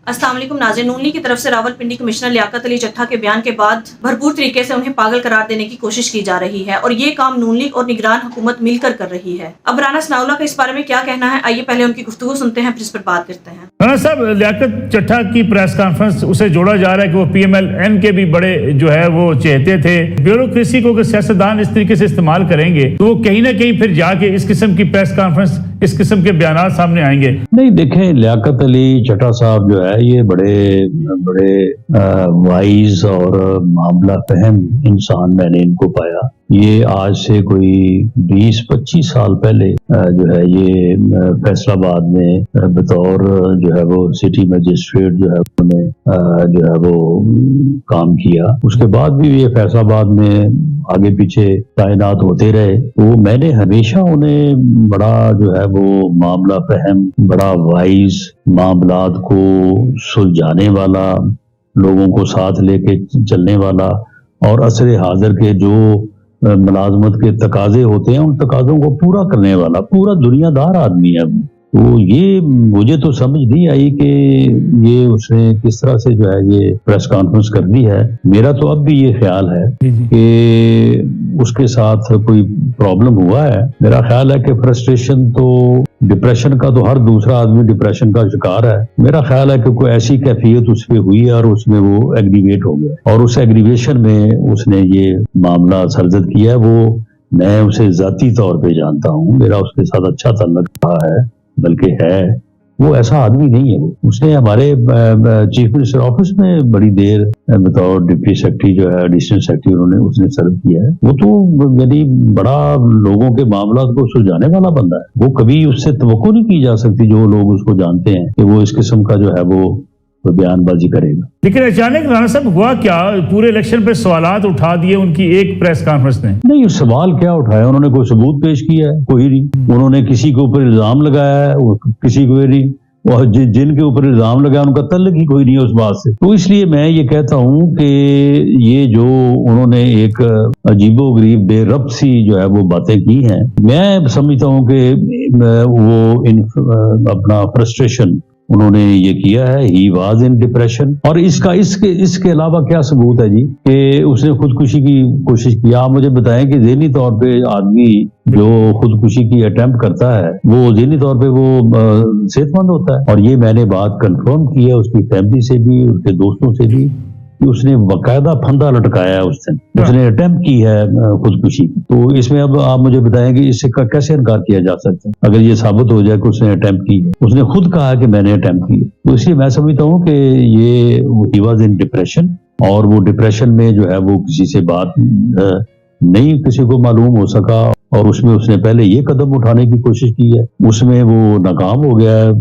अस्सलाम वालेकुम नाज़रीन, नून लीग की तरफ से रावलपिंडी कमिश्नर लियाकत अली चट्ठा के बयान के बाद भरपूर तरीके से उन्हें पागल करार देने की कोशिश की जा रही है और ये काम नून लीग और निगरान हुकूमत मिलकर कर रही है। अब राना सनाउल्लाह का इस बारे में क्या कहना है, आइए पहले उनकी गुफ्तगू सुनते हैं, फिर इस पर बात करते हैं। राना साहब, लियाकत चट्ठा की प्रेस कॉन्फ्रेंस उसे जोड़ा जा रहा है कि वो PMLN के भी बड़े जो है वो चहेते थे। ब्यूरोक्रेसी को सियासतदान इस तरीके से इस्तेमाल करेंगे तो वो कहीं ना कहीं फिर जाके इस किस्म की प्रेस कॉन्फ्रेंस, इस किस्म के बयान सामने आएंगे। नहीं, देखें, लियाकत अली चट्ठा साहब जो है ये बड़े वाइज और मामला फहम इंसान मैंने इनको पाया। ये आज से कोई 20-25 साल पहले जो है ये फैसलाबाद में बतौर जो है वो सिटी मजिस्ट्रेट जो है उन्होंने जो है वो काम किया। उसके बाद भी ये फैसलाबाद में आगे पीछे तैनात होते रहे। तो मैंने हमेशा उन्हें बड़ा जो है वो मामला फहम, बड़ा वाइज, मामलात को सुलझाने वाला, लोगों को साथ लेके चलने वाला और असर हाजिर के जो मुलाजमत के तकाजे होते हैं उन तकाजों को पूरा करने वाला पूरा दुनियादार आदमी है। तो ये मुझे तो समझ नहीं आई कि ये उसने किस तरह से जो है ये प्रेस कॉन्फ्रेंस कर दी है। मेरा तो अब भी ये ख्याल है कि उसके साथ कोई प्रॉब्लम हुआ है। मेरा ख्याल है कि फ्रस्ट्रेशन तो, डिप्रेशन का तो हर दूसरा आदमी डिप्रेशन का शिकार है। मेरा ख्याल है कि कोई ऐसी कैफियत उस पर हुई है और उसमें वो एग्रीवेट हो गया और उस एग्रीवेशन में उसने ये मामला सरजद किया है। वो मैं उसे जाती तौर पे जानता हूँ, मेरा उसके साथ अच्छा ताल्लुक रहा है, बल्कि है। वो ऐसा आदमी नहीं है। वो उसने हमारे चीफ मिनिस्टर ऑफिस में बड़ी देर बतौर डिप्टी सेक्रेटरी जो है, एडिशनल सेक्रेटरी उसने सर्व किया है। वो तो यानी बड़ा लोगों के मामला को सुलझाने वाला बंदा है। वो कभी उससे तवक्को नहीं की जा सकती, जो लोग उसको जानते हैं, कि वो इस किस्म का जो है वो बयानबाजी करेगा। लेकिन अचानक राना साहब हुआ क्या? पूरे इलेक्शन पे सवालात उठा दिए उनकी एक प्रेस कॉन्फ्रेंस ने। नहीं, सवाल क्या उठाया? उन्होंने कोई सबूत पेश किया है? कोई नहीं। उन्होंने किसी के ऊपर इल्जाम लगाया है? किसी को नहीं। और जिनके ऊपर इल्जाम लगाया उनका तल्लुक ही कोई नहीं है उस बात से। तो इसलिए मैं ये कहता हूँ कि ये जो उन्होंने एक अजीबोगरीब बेरब्त सी जो है वो बातें की हैं, मैं समझता हूँ कि वो अपना फ्रस्ट्रेशन उन्होंने ये किया है। He was in depression. और इसके अलावा क्या सबूत है जी कि उसने खुदकुशी की कोशिश की? आप मुझे बताएं कि ज़हनी तौर पे आदमी जो खुदकुशी की अटेम्प्ट करता है वो ज़हनी तौर पे वो सेहतमंद होता है? और ये मैंने बात कंफर्म की है उसकी फैमिली से भी, उसके दोस्तों से भी, कि उसने बाकायदा फंदा लटकाया है उस दिन, उसने अटेम्प्ट की है खुदकुशी। तो इसमें अब आप मुझे बताएं कि इससे कैसे इनकार किया जा सकता है अगर ये साबित हो जाए कि उसने अटेम्प्ट की है? उसने खुद कहा कि मैंने अटेम्प्ट की है। तो इसलिए मैं समझता हूँ कि ये ही वाज इन डिप्रेशन, और वो डिप्रेशन में जो है वो किसी से बात नहीं किसी को मालूम हो सका, और उसमें उसने पहले ये कदम उठाने की कोशिश की है, उसमें वो नाकाम हो गया है,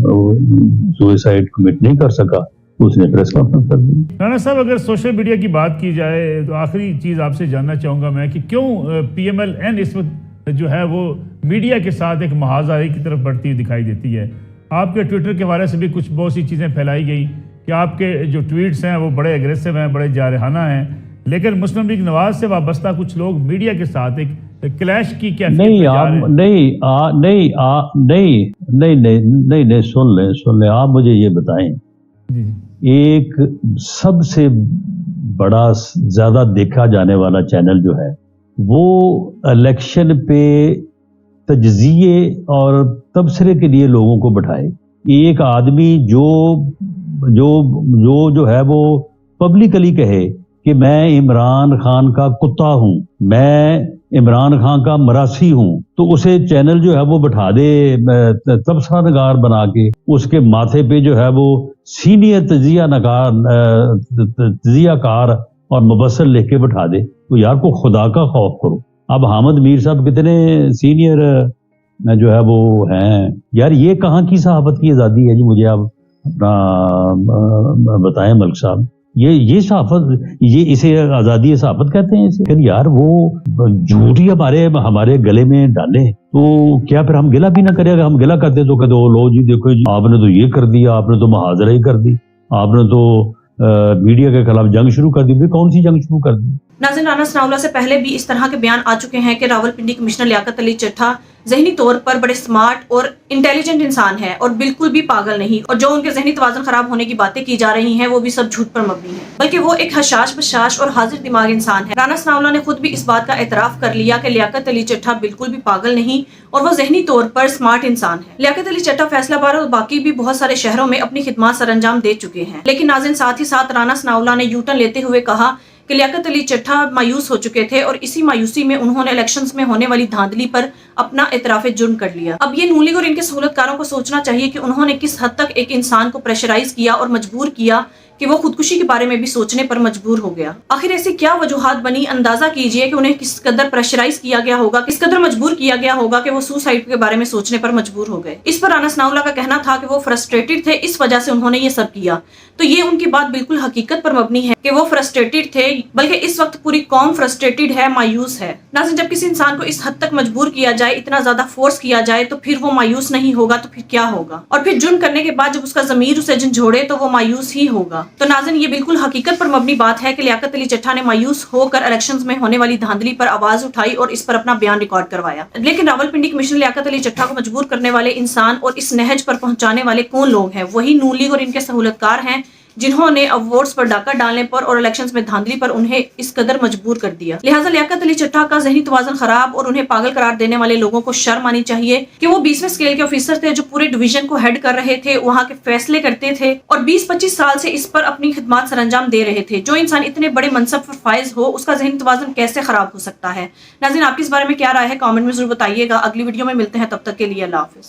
सुसाइड कमिट नहीं कर सका, उसने प्रेस कॉन्फ्रेंस कर दी। राना साहब, अगर सोशल मीडिया की बात की जाए तो आखिरी चीज़ आपसे जानना चाहूँगा मैं कि क्यों PMLN इस वक्त जो है वो मीडिया के साथ एक महाजारी की तरफ बढ़ती दिखाई देती है। आपके ट्विटर के हवाले से भी बहुत सी चीज़ें फैलाई गई कि आपके जो ट्वीट्स हैं वो बड़े एग्रेसिव हैं, बड़े जारहाना हैं, लेकिन मुस्लिम लीग नवाज से वाबस्ता कुछ लोग मीडिया के साथ एक क्लैश की क्या नहीं, सुन ले, आप मुझे ये बताएं, एक सबसे बड़ा ज्यादा देखा जाने वाला चैनल जो है वो इलेक्शन पे तज्जिए और तबसरे के लिए लोगों को बैठाए। एक आदमी जो है वो पब्लिकली कहे कि मैं इमरान खान का कुत्ता हूं, मैं इमरान खान का मरासी हूं, तो उसे चैनल जो है वो बैठा दे तबसरा नगार बना के, उसके माथे पे जो है वो सीनियर तजियाकार और मुबस्सिर लिख के बैठा दे। तो यार को खुदा का खौफ करो। अब हामिद मीर साहब कितने सीनियर जो है वो हैं यार, ये कहाँ की सहाफत की आज़ादी है जी? मुझे आप अपना बताएं मलिक साहब। ये सहाफत, ये इसे आज़ादी सहाफत कहते हैं इसे? फिर यार वो झूठ ही हमारे गले में डाले तो क्या फिर हम गिला भी ना करें? अगर हम गिला करते तो कहते लो जी देखो जी आपने तो ये कर दिया, आपने तो मुहाजरा ही कर दी, आपने तो मीडिया के खिलाफ जंग शुरू कर दी। भी कौन सी जंग शुरू कर दी? नाज़रीन, राना सनाउल्लाह से पहले भी इस तरह के बयान आ चुके हैं कि रावलपिंडी कमिश्नर लियाकत अली चट्ठा ذہنی طور پر بڑے سمارٹ اور انٹیلیجنٹ انسان ہے اور بالکل بھی پاگل نہیں، اور جو ان کے ذہنی توازن خراب ہونے کی باتیں کی جا رہی ہیں وہ بھی سب جھوٹ پر مبنی ہے، بلکہ وہ ایک حشاش بشاش اور حاضر دماغ انسان ہے۔ رانا ثناءاللہ نے خود بھی اس بات کا اعتراف کر لیا کہ لیاقت علی چٹھا بالکل بھی پاگل نہیں اور وہ ذہنی طور پر سمارٹ انسان ہے۔ لیاقت علی چٹھا فیصل آباد اور باقی بھی بہت سارے شہروں میں اپنی خدمات سر انجام دے چکے ہیں، لیکن ناظرین ساتھ ہی ساتھ رانا ثناءاللہ نے یو ٹرن لیتے ہوئے کہا کہ لیاقت علی چٹھا مایوس ہو چکے تھے اور اسی مایوسی میں انہوں نے الیکشنز میں ہونے والی دھاندلی پر اپنا اعتراف جرم کر لیا۔ اب یہ نون لیگ اور ان کے سہولت کاروں کو سوچنا چاہیے کہ انہوں نے کس حد تک ایک انسان کو پریشرائز کیا اور مجبور کیا کہ وہ خودکشی کے بارے میں بھی سوچنے پر مجبور ہو گیا۔ آخر ایسی کیا وجوہات بنی، اندازہ کیجئے کہ انہیں کس قدر پریشرائز کیا گیا ہوگا، کس قدر مجبور کیا گیا ہوگا کہ وہ سوسائڈ کے بارے میں سوچنے پر مجبور ہو گئے۔ اس پر رانا ثناءاللہ کا کہنا تھا کہ وہ فرسٹریٹڈ تھے، اس وجہ سے انہوں نے یہ سب کیا، تو یہ ان کی بات بالکل حقیقت پر مبنی ہے کہ وہ فرسٹریٹڈ تھے، بلکہ اس وقت پوری قوم فرسٹریٹڈ ہے، مایوس ہے۔ ناظرین جب کسی انسان کو اس حد تک مجبور کیا جائے، اتنا زیادہ فورس کیا جائے، تو پھر وہ مایوس نہیں ہوگا تو پھر کیا ہوگا؟ اور پھر جرم کرنے کے بعد جب اس کا ضمیر اسے جھنجھوڑے تو وہ مایوس ہی ہوگا۔ تو ناظرین یہ بالکل حقیقت پر مبنی بات ہے کہ لیاقت علی چٹھا نے مایوس ہو کر الیکشنز میں ہونے والی دھاندلی پر آواز اٹھائی اور اس پر اپنا بیان ریکارڈ کروایا، لیکن راولپنڈی کمشنر لیاقت علی چٹھا کو مجبور کرنے والے انسان اور اس نہج پر پہنچانے والے کون لوگ ہیں؟ وہی نون لیگ اور ان کے سہولت کار ہیں جنہوں نے اب ووٹس پر ڈاکہ ڈالنے پر اور الیکشنز میں دھاندلی پر انہیں اس قدر مجبور کر دیا۔ لہٰذا لیاقت علی چٹھا کا ذہنی توازن خراب اور انہیں پاگل قرار دینے والے لوگوں کو شرم آنی چاہیے کہ وہ 20ویں اسکیل کے آفیسر تھے جو پورے ڈویژن کو ہیڈ کر رہے تھے، وہاں کے فیصلے کرتے تھے اور 20-25 سال سے اس پر اپنی خدمات سر انجام دے رہے تھے۔ جو انسان اتنے بڑے منصب پر فائز ہو، اس کا ذہنی توازن کیسے خراب ہو سکتا ہے؟ ناظرین آپ کی اس بارے میں کیا رائے ہے؟ کامنٹ میں ضرور بتائیے گا۔ اگلی ویڈیو میں ملتے ہیں، تب تک کے لیے اللہ حافظ۔